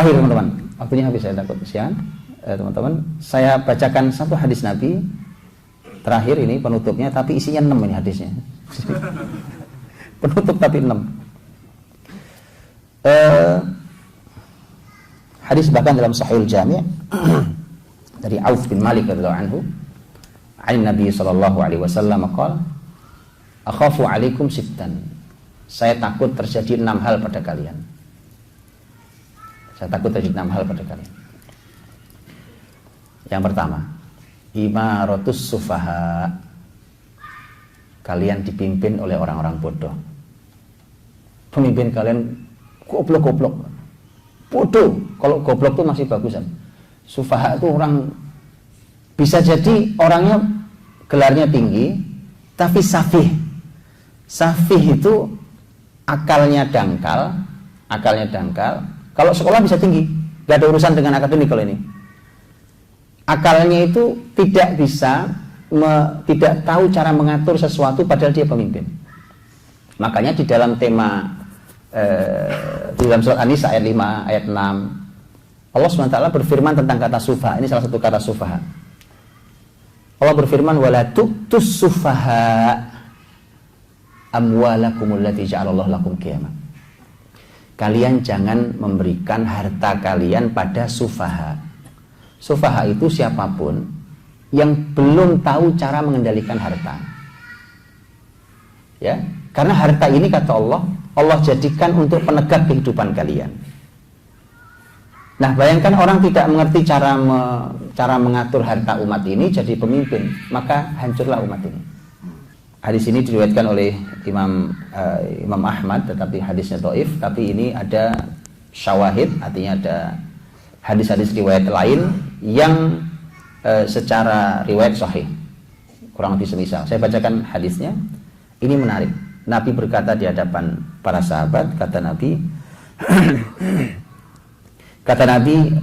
Terakhir teman-teman, waktunya habis, saya takut siang. Teman-teman, saya bacakan satu hadis Nabi terakhir ini penutupnya, tapi isinya 6 ini hadisnya. Penutup tapi 6. Hadis bahkan dalam Sahihul Jami' dari Auf bin Malik radhiyallahu anhu, an Nabi sallallahu alaihi wasallam qala, akhafu alaikum sittan. Saya takut terjadi 6 hal pada kalian. Saya takut terjadi 6 hal pada kalian. Yang pertama, imaratus sufaha. Kalian dipimpin oleh orang-orang bodoh. Pemimpin kalian goblok-goblok. Bodoh. Kalau goblok itu masih bagusan. Sufaha itu orang, bisa jadi orangnya gelarnya tinggi, tapi safih. Safih itu akalnya dangkal. Kalau sekolah bisa tinggi, gak ada urusan dengan akademik kalau ini. Akalnya itu tidak bisa, tidak tahu cara mengatur sesuatu padahal dia pemimpin. Makanya di dalam tema di dalam surat An-Nisa ayat 5, ayat 6, Allah SWT berfirman tentang kata sufaha. Ini salah satu kata sufaha. Allah berfirman, wala tu'tus sufaha amwalakumul lati ja'alallahu lakum qiyamah. Kalian jangan memberikan harta kalian pada sufaha. Sufaha itu siapapun yang belum tahu cara mengendalikan harta. Ya, karena harta ini kata Allah jadikan untuk penegak kehidupan kalian. Nah, bayangkan orang tidak mengerti cara mengatur harta umat ini jadi pemimpin, maka hancurlah umat ini. Hadis ini diriwayatkan oleh Imam Ahmad, tetapi hadisnya dhaif, tapi ini ada syawahid, artinya ada hadis-hadis riwayat lain yang secara riwayat sahih, kurang lebih semisal. Saya bacakan hadisnya. Ini menarik. Nabi berkata di hadapan para sahabat, kata Nabi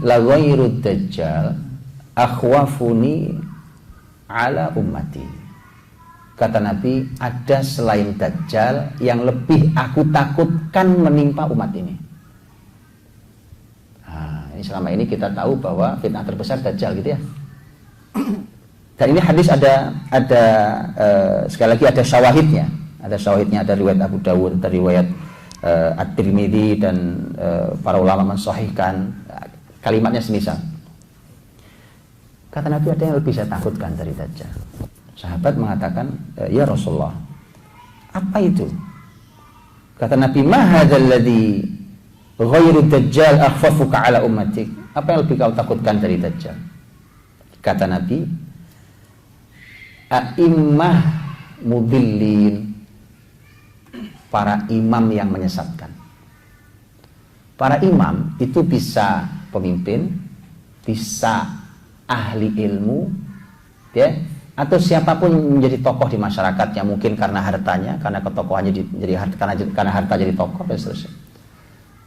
la ghairud dajjal akhwafuni ala ummati. Kata Nabi, ada selain Dajjal yang lebih aku takutkan menimpa umat ini. Nah, ini selama ini kita tahu bahwa fitnah terbesar Dajjal gitu ya. Dan ini hadis ada sekali lagi ada syawahidnya. Ada syawahidnya, ada riwayat Abu Dawud, ada riwayat At-Tirmidzi, dan para ulama mensahihkan kalimatnya semisal. Kata Nabi, ada yang lebih saya takutkan dari Dajjal. Sahabat mengatakan, ya Rasulullah, apa itu? Kata Nabi, ma hadzal ladzi ghairu Dajjal akhfafuka ala ummatik. Apa yang lebih kau takutkan dari Dajjal? Kata Nabi, a'immah mudillin, para imam yang menyesatkan. Para imam itu bisa pemimpin, bisa ahli ilmu, ya, atau siapapun menjadi tokoh di masyarakat yang mungkin karena hartanya, karena ketokohannya karena harta jadi tokoh dan seterusnya.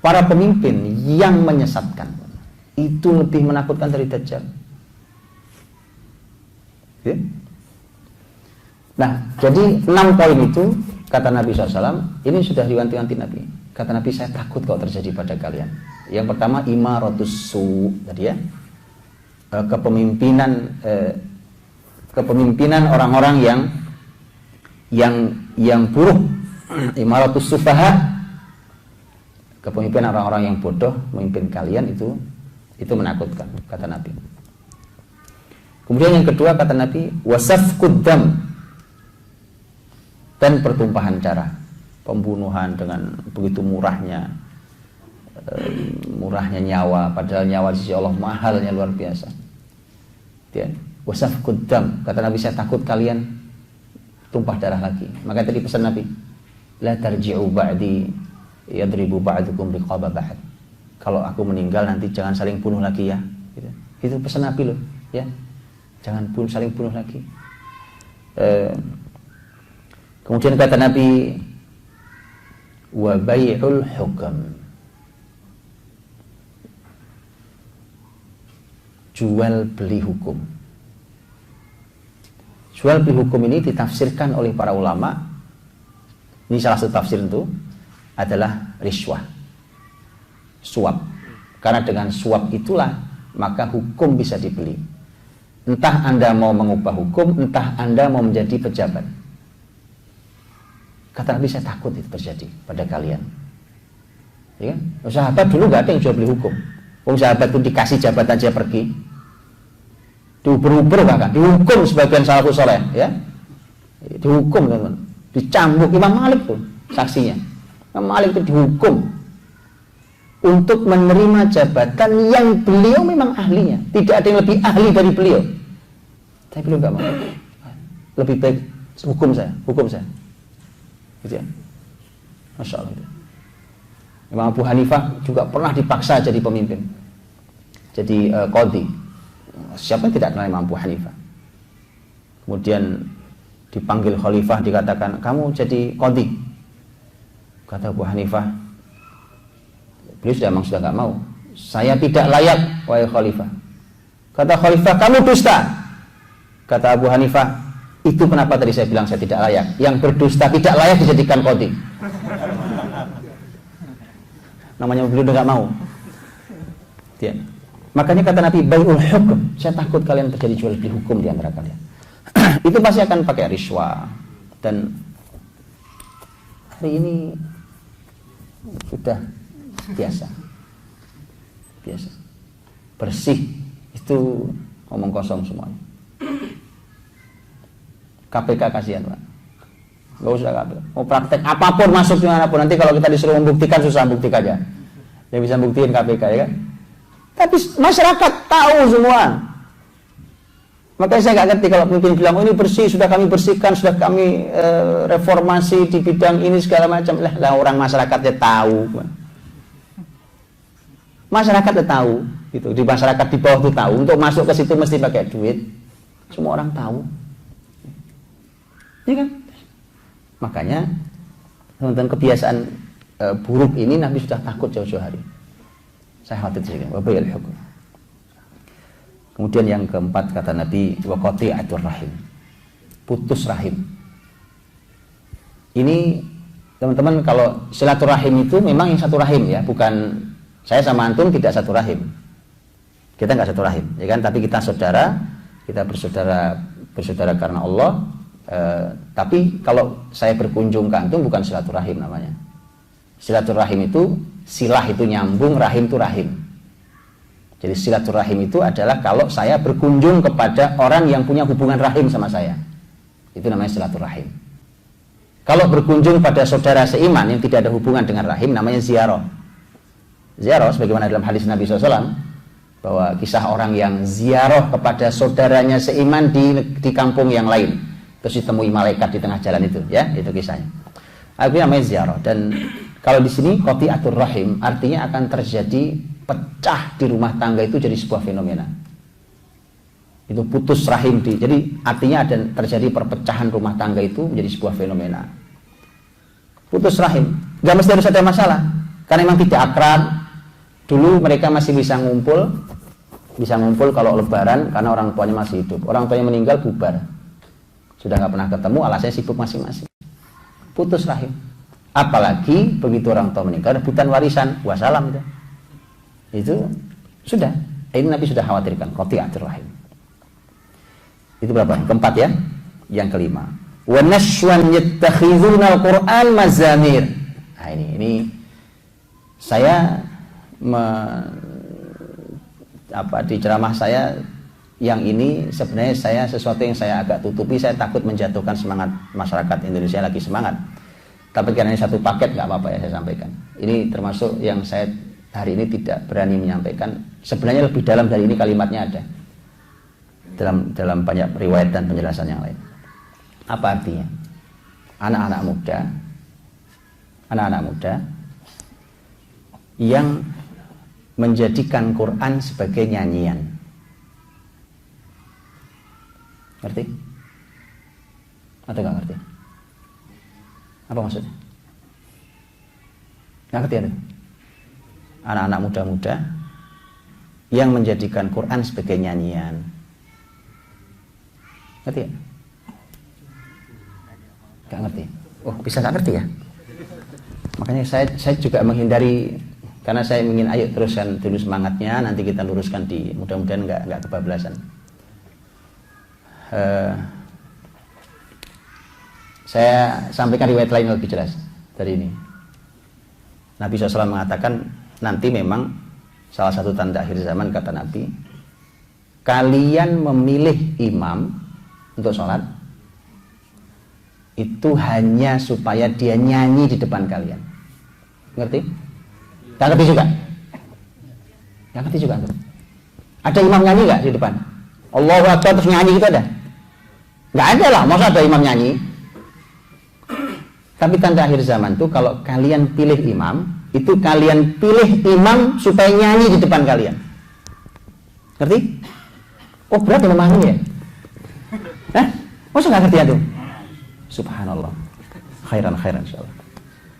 Para pemimpin yang menyesatkan itu lebih menakutkan dari Dajjal. Ya? Nah, jadi 6 poin itu kata Nabi SAW, ini sudah diwanti-wanti Nabi. Kata Nabi, saya takut kalau terjadi pada kalian. Yang pertama, imaratus su, tadi ya, kepemimpinan orang-orang yang buruk. Imaratus sufaha, kepemimpinan orang-orang yang bodoh memimpin kalian, itu menakutkan, kata Nabi. Kemudian yang kedua kata Nabi, wasafkud dam, dan pertumpahan darah, pembunuhan dengan begitu murahnya nyawa, padahal nyawa di sisi Allah mahalnya luar biasa. Ya. Wasafkud dam, kata Nabi, saya takut kalian tumpah darah lagi. Maka tadi pesan Nabi, la tarji'u ba'di yadribu ba'dukum riqaba ba'd. Kalau aku meninggal nanti jangan saling bunuh lagi ya. Gitu. Itu pesan Nabi loh, ya. Jangan saling bunuh lagi. Kemudian kata Nabi, wa bai'ul hukam, jual beli hukum. Jual beli hukum ini ditafsirkan oleh para ulama, ini salah satu tafsir itu adalah riswah, suap. Karena dengan suap itulah maka hukum bisa dibeli. Entah Anda mau mengubah hukum, entah Anda mau menjadi pejabat. Kata Nabi, saya takut itu terjadi pada kalian. Ya kan? Sahabat dulu gak ada yang jual beli hukum. Sahabat itu dikasih jabatan aja pergi, diuber-uber bahkan, dihukum sebagian salafus saleh, ya, dihukum teman-teman, dicambuk. Imam Malik tuh saksinya. Imam Malik itu dihukum untuk menerima jabatan yang beliau memang ahlinya. Tidak ada yang lebih ahli dari beliau. Tapi beliau nggak mau. Lebih baik hukum saya. Gitu ya. Masya Allah. Imam Abu Hanifah juga pernah dipaksa jadi pemimpin, jadi qadhi. Siapa yang tidak kenal Imam Abu Hanifah? Kemudian dipanggil khalifah, dikatakan, kamu jadi qadhi. Kata Abu Hanifah, beliau sudah nggak mau. Saya tidak layak, wahai khalifah. Kata khalifah, kamu dusta. Kata Abu Hanifah, itu kenapa tadi saya bilang saya tidak layak. Yang berdusta tidak layak dijadikan qadhi. Namanya beliau udah nggak mau. Ya. Makanya kata Nabi, bai'ul hukum. Saya takut kalian terjadi jual beli hukum di antara kalian. Itu pasti akan pakai riswa. Dan hari ini sudah biasa. Bersih itu ngomong kosong semuanya. KPK kasihan, Pak. Gak usah KPK. Mau praktek apapun masuk dimanapun. Nanti kalau kita disuruh membuktikan, susah buktikan aja. Yang bisa buktiin KPK, ya kan? Tapi masyarakat tahu semua. Makanya saya gak ngerti kalau pemimpin bilang, oh ini bersih, sudah kami bersihkan, sudah kami reformasi di bidang ini segala macam. Lah orang masyarakatnya tahu. Masyarakatnya tahu, gitu. Di masyarakat di bawah itu tahu. Untuk masuk ke situ mesti pakai duit. Semua orang tahu. Iya kan? Makanya teman-teman, kebiasaan buruk ini Nabi sudah takut jauh-jauh hari. Saya khawatir juga. Wabayil hukum. Kemudian yang keempat kata Nabi, wa qati'atur rahim. Putus rahim. Ini teman-teman, kalau silaturahim itu memang yang satu rahim ya, bukan saya sama antum tidak satu rahim. Kita nggak satu rahim, ya kan? Tapi kita saudara, kita bersaudara karena Allah. Tapi kalau saya berkunjung ke antum bukan silaturahim namanya. Silaturahim itu, silah itu nyambung, rahim itu rahim. Jadi silaturahim itu adalah kalau saya berkunjung kepada orang yang punya hubungan rahim sama saya. Itu namanya silaturahim. Kalau berkunjung pada saudara seiman yang tidak ada hubungan dengan rahim, namanya ziarah. Ziarah sebagaimana dalam hadis Nabi SAW, bahwa kisah orang yang ziarah kepada saudaranya seiman di kampung yang lain, terus ditemui malaikat di tengah jalan itu, ya, itu kisahnya. Itu namanya ziarah. Dan kalau di sini qati'atur rahim artinya akan terjadi pecah di rumah tangga, itu jadi sebuah fenomena. Itu putus rahim jadi artinya ada terjadi perpecahan rumah tangga, itu menjadi sebuah fenomena. Putus rahim, gak mesti harus ada masalah, karena memang tidak akrab. Dulu mereka masih bisa ngumpul kalau lebaran karena orang tuanya masih hidup. Orang tuanya meninggal, bubar. Sudah nggak pernah ketemu, alasannya sibuk masing-masing. Putus rahim. Apalagi begitu orang tua meninggal, rebutan warisan, wassalam itu. Itu sudah. Ini Nabi sudah khawatirkan, qati'atur rahim. Itu berapa? Keempat ya. Yang kelima, wa nashwan yattakhizuna al-Qur'an mazamir. Nah, ini saya di ceramah saya yang ini sebenarnya saya sesuatu yang saya agak tutupi. Saya takut menjatuhkan semangat masyarakat Indonesia lagi semangat. Tapi karena ini satu paket, nggak apa-apa ya saya sampaikan. Ini termasuk yang saya hari ini tidak berani menyampaikan. Sebenarnya lebih dalam dari ini kalimatnya ada dalam banyak riwayat dan penjelasan yang lain. Apa artinya? Anak-anak muda yang menjadikan Quran sebagai nyanyian. Ngerti? Atau nggak ngerti? Apa maksudnya? Nggak ngerti ada? Anak-anak muda-muda yang menjadikan Quran sebagai nyanyian. Ngerti ya? Nggak ngerti? Oh, bisa nggak ngerti ya? Makanya saya juga menghindari Karena saya ingin ayo teruskan dulu semangatnya, nanti kita luruskan di mudah-mudahan nggak kebablasan. Saya sampaikan riwayat lain yang lebih jelas dari ini. Nabi SAW mengatakan nanti memang salah satu tanda akhir zaman kata Nabi, kalian memilih imam untuk sholat itu hanya supaya dia nyanyi di depan kalian. Ngerti? Gak ngerti juga? Gak ngerti juga? Ada imam nyanyi gak di depan? Allahu Akbar terus nyanyi gitu ada? Gak ada lah, masa ada imam nyanyi? Tapi tanda akhir zaman tuh kalau kalian pilih imam, itu kalian pilih imam supaya nyanyi di depan kalian. Ngerti? Oh berat memahami ya? Hah? Masa gak ngerti ya tuh? Subhanallah. Khairan insyaallah.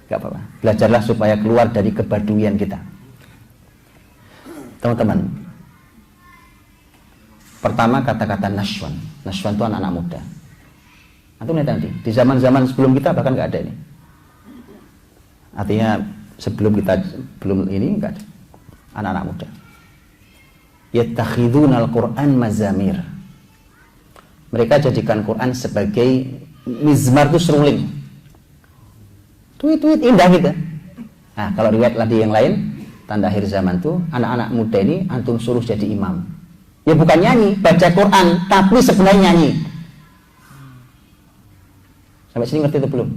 Gak apa-apa. Belajarlah supaya keluar dari kebaduian kita. Teman-teman. Pertama kata-kata naswan. Naswan itu anak-anak muda. Antum lihat nanti. Di zaman-zaman sebelum kita bahkan gak ada ini. Artinya belum ini enggak ada. Anak-anak muda. Yattakhidunal Qur'an mazamir. Mereka jadikan Quran sebagai mizmar itu seruling. Tweet indah gitu. Nah, kalau riwayat tadi yang lain, tanda akhir zaman tuh anak-anak muda ini antum suruh jadi imam. Ya bukan nyanyi, baca Quran, tapi sebenarnya nyanyi. Sampai sini ngerti itu belum?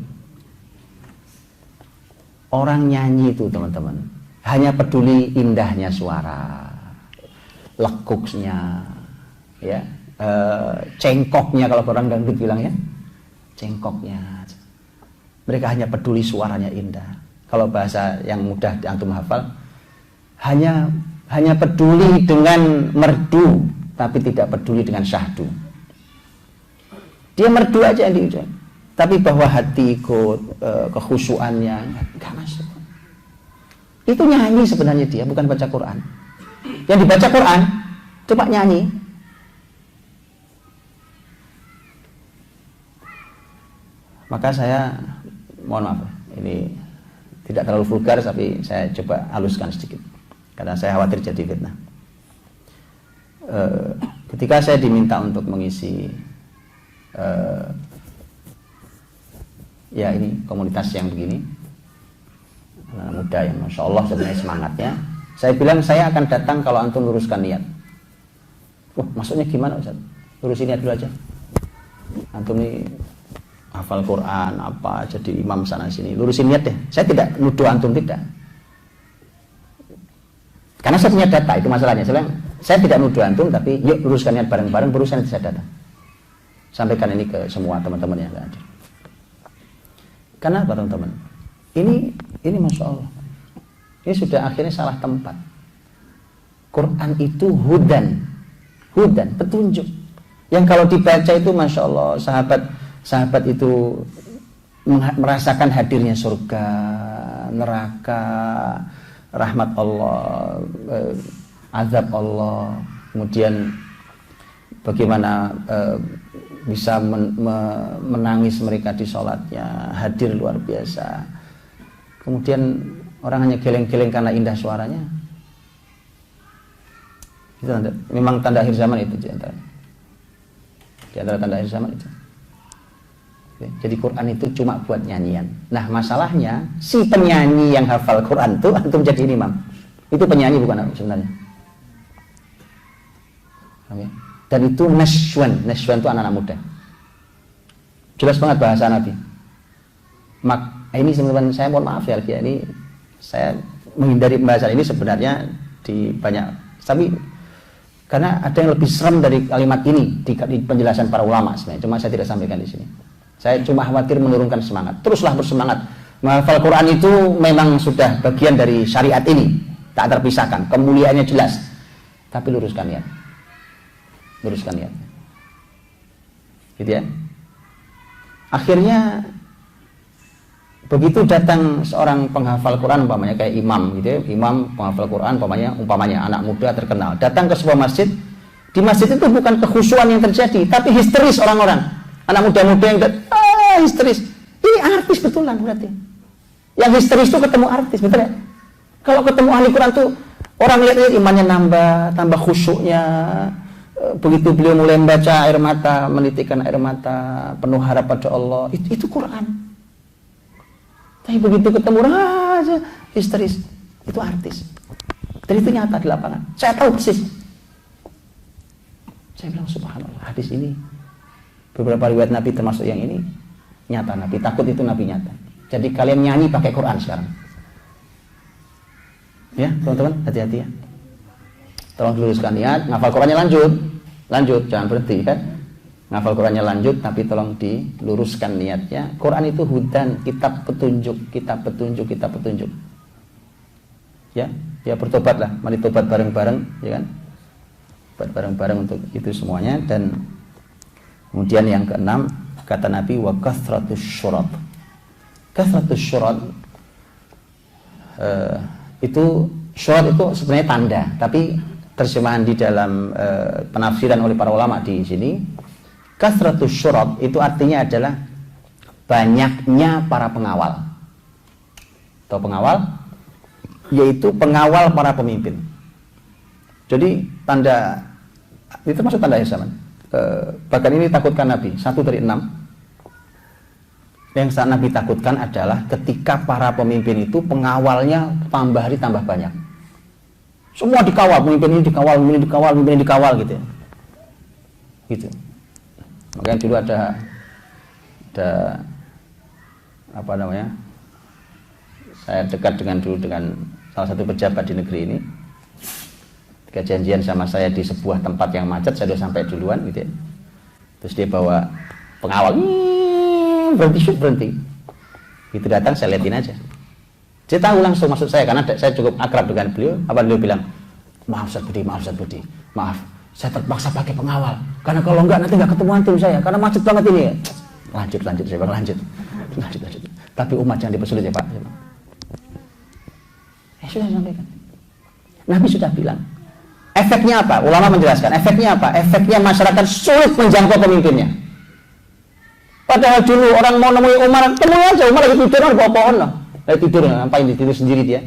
Orang nyanyi itu teman-teman hanya peduli indahnya suara, lekuknya, ya, cengkoknya kalau orang dangdut bilang ya, cengkoknya. Mereka hanya peduli suaranya indah. Kalau bahasa yang mudah antum hafal, hanya peduli dengan merdu, tapi tidak peduli dengan syahdu. Dia merdu aja yang diucap. Tapi bahwa hati ikut, kekhusyuannya nggak masuk. Itu nyanyi sebenarnya dia, bukan baca Quran. Yang dibaca Quran cuma nyanyi. Maka saya mohon maaf, ini tidak terlalu vulgar, tapi saya coba haluskan sedikit karena saya khawatir jadi fitnah. Ketika saya diminta untuk mengisi ya ini komunitas yang begini, anak muda yang masya Allah sebenarnya semangatnya, saya bilang saya akan datang kalau antum luruskan niat. Wah maksudnya gimana Ustaz? Lurusin niat dulu aja. Antum ini hafal Quran apa jadi imam sana sini, lurusin niat deh. Saya tidak nuduh antum, tidak, karena saya punya data, itu masalahnya. Saya tidak nuduh antum, tapi yuk luruskan niat bareng-bareng, berusaha nanti saya datang. Sampaikan ini ke semua teman-teman yang ada. Karena apa teman-teman? Ini masya Allah, ini sudah akhirnya salah tempat. Quran itu hudan, petunjuk. Yang kalau dibaca itu masya Allah, sahabat itu merasakan hadirnya surga, neraka, rahmat Allah, azab Allah, kemudian bagaimana bisa menangis mereka di sholatnya, hadir luar biasa. Kemudian orang hanya geleng-geleng karena indah suaranya. Itu memang tanda akhir zaman itu di antara tanda akhir zaman itu. Jadi Quran itu cuma buat nyanyian. Nah masalahnya si penyanyi yang hafal Quran itu antum jadi imam. Itu penyanyi bukan sebenarnya. Dan itu naswan itu anak-anak muda. Jelas banget bahasa Nabi. Ini teman-teman saya mohon maaf ya, ini saya menghindari pembahasan ini sebenarnya di banyak, tapi karena ada yang lebih serem dari kalimat ini di penjelasan para ulama sebenarnya. Cuma saya tidak sampaikan di sini. Saya cuma khawatir menurunkan semangat. Teruslah bersemangat. Menghafal Quran itu memang sudah bagian dari syariat ini, tak terpisahkan. Kemuliaannya jelas. Tapi luruskan niat. Gitu ya. Akhirnya begitu datang seorang penghafal Quran umpamanya kayak imam gitu ya, imam penghafal Quran umpamanya anak muda terkenal datang ke sebuah masjid. Di masjid itu bukan kekhusyuan yang terjadi, tapi histeris orang-orang. Anak muda-muda yang histeris. Ini artis betulan berarti. Yang histeris itu ketemu artis, betul ya? Kalau ketemu ahli Quran tuh orang lihat imannya nambah, tambah khusyuknya. Begitu beliau mulai membaca air mata, menitikkan air mata, penuh harap pada Allah. Itu Quran. Tapi begitu ketemu raja histeris, itu artis. Dan itu nyata di lapangan. Saya tahu persis. Saya bilang subhanallah, hadis ini beberapa riwayat Nabi termasuk yang ini nyata Nabi. Takut itu Nabi nyata. Jadi kalian nyanyi pakai Quran sekarang. Ya, teman-teman, hati-hati ya. Tolong diluruskan niat, ngafal Qurannya lanjut, jangan berhenti kan. Ngafal Qurannya lanjut, tapi tolong diluruskan niatnya. Quran itu hudan, kitab petunjuk. Ya, bertobatlah, mari tobat bareng-bareng, ya kan? Tobat bareng-bareng untuk itu semuanya. Dan kemudian yang keenam, kata Nabi, wa kathratus syurat. Kathratus syurat itu syurat itu sebenarnya tanda, tapi terjemahan di dalam penafsiran oleh para ulama di sini, kasratus syurat itu artinya adalah banyaknya para pengawal. Atau pengawal, yaitu pengawal para pemimpin. Jadi tanda itu termasuk tanda zaman. Bahkan ini takutkan Nabi, 1 dari 6. Yang saat Nabi takutkan adalah ketika para pemimpin itu pengawalnya tambah hari tambah banyak. Semua dikawal, pemimpin ini dikawal gitu ya. Gitu. Makanya dulu ada apa namanya? Saya dekat dengan salah satu pejabat di negeri ini. Ketika janjian sama saya di sebuah tempat yang macet, saya sudah sampai duluan gitu ya. Terus dia bawa pengawal, berhenti. Gitu datang, saya liatin aja. Dia tahu langsung maksud saya karena saya cukup akrab dengan beliau. Apa beliau bilang? Maaf Ustaz Budi, maaf, saya terpaksa pakai pengawal. Karena kalau enggak nanti enggak ketemu antum saya, karena macet banget ini. Lanjut, saya bilang lanjut. Tapi umat jangan dipersulit ya Pak. Sudah sampaikan. Nabi sudah bilang. Efeknya apa? Ulama menjelaskan. Efeknya apa? Efeknya masyarakat sulit menjangkau pemimpinnya. Padahal dulu orang mau nemui Umar, temui aja. Umar lagi tidur di bawah pohon loh. Lagi tidur, ngapain tidur sendiri dia?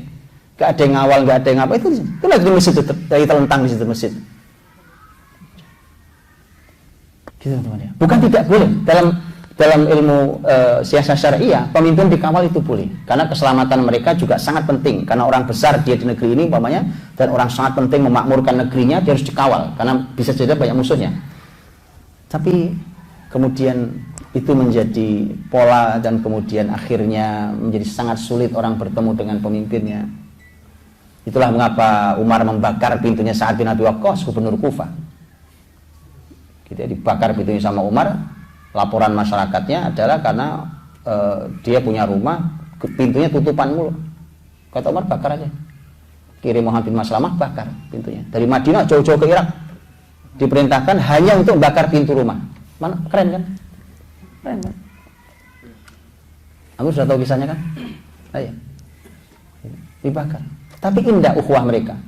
Gak ada yang ngawal, gak ada yang apa. Itu lagi di masjid, lagi terlentang di situ masjid. Gitu teman-teman ya. Bukan tidak boleh. Dalam ilmu siasat syariah, pemimpin dikawal itu boleh. Karena keselamatan mereka juga sangat penting. Karena orang besar dia di negeri ini umpamanya, dan orang sangat penting memakmurkan negerinya, dia harus dikawal. Karena bisa jadi banyak musuhnya. Tapi kemudian itu menjadi pola dan kemudian akhirnya menjadi sangat sulit orang bertemu dengan pemimpinnya. Itulah mengapa Umar membakar pintunya Sa'ad bin Abi Waqqas, gubernur Kufah. Gitu ya, dibakar pintunya sama Umar. Laporan masyarakatnya adalah karena dia punya rumah, pintunya tutupan mulu. Kata Umar, bakar aja. Kirim Muhammad bin Maslamah, bakar pintunya. Dari Madinah jauh-jauh ke Irak, diperintahkan hanya untuk bakar pintu rumah. Mana? Keren kan? Keren kan? Aku sudah tahu kisahnya kan? Ayo. Dibakar. Tapi indah ukhuwah mereka.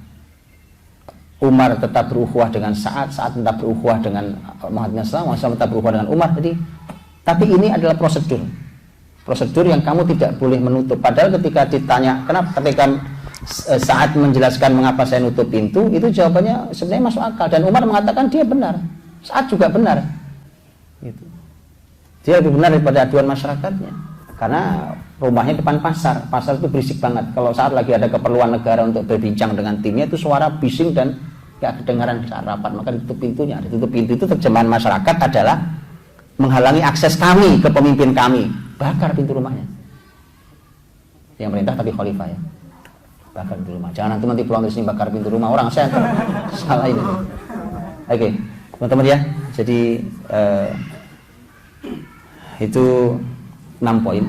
Umar tetap berukhuwah dengan Sa'ad tetap berukhuwah dengan Muhammad bin Maslamah tetap berukhuwah dengan Umar. Jadi, tapi ini adalah prosedur yang kamu tidak boleh menutup. Padahal ketika ditanya, kenapa ketika Sa'ad menjelaskan mengapa saya nutup pintu, itu jawabannya sebenarnya masuk akal. Dan Umar mengatakan dia benar, Sa'ad juga benar. Gitu. Dia lebih benar daripada aduan masyarakatnya. Karena rumahnya depan pasar itu berisik banget. Kalau saat lagi ada keperluan negara untuk berbincang dengan timnya, itu suara bising dan gak kedengaran saat rapat, maka ditutup pintunya. Ditutup pintu itu terjemahan masyarakat adalah menghalangi akses kami ke pemimpin kami. Bakar pintu rumahnya. Yang perintah tapi khalifah ya. Bakar pintu rumah. Jangan nanti pulang dari sini bakar pintu rumah orang, saya salah ini. Oke, teman-teman ya. Jadi itu 6 poin.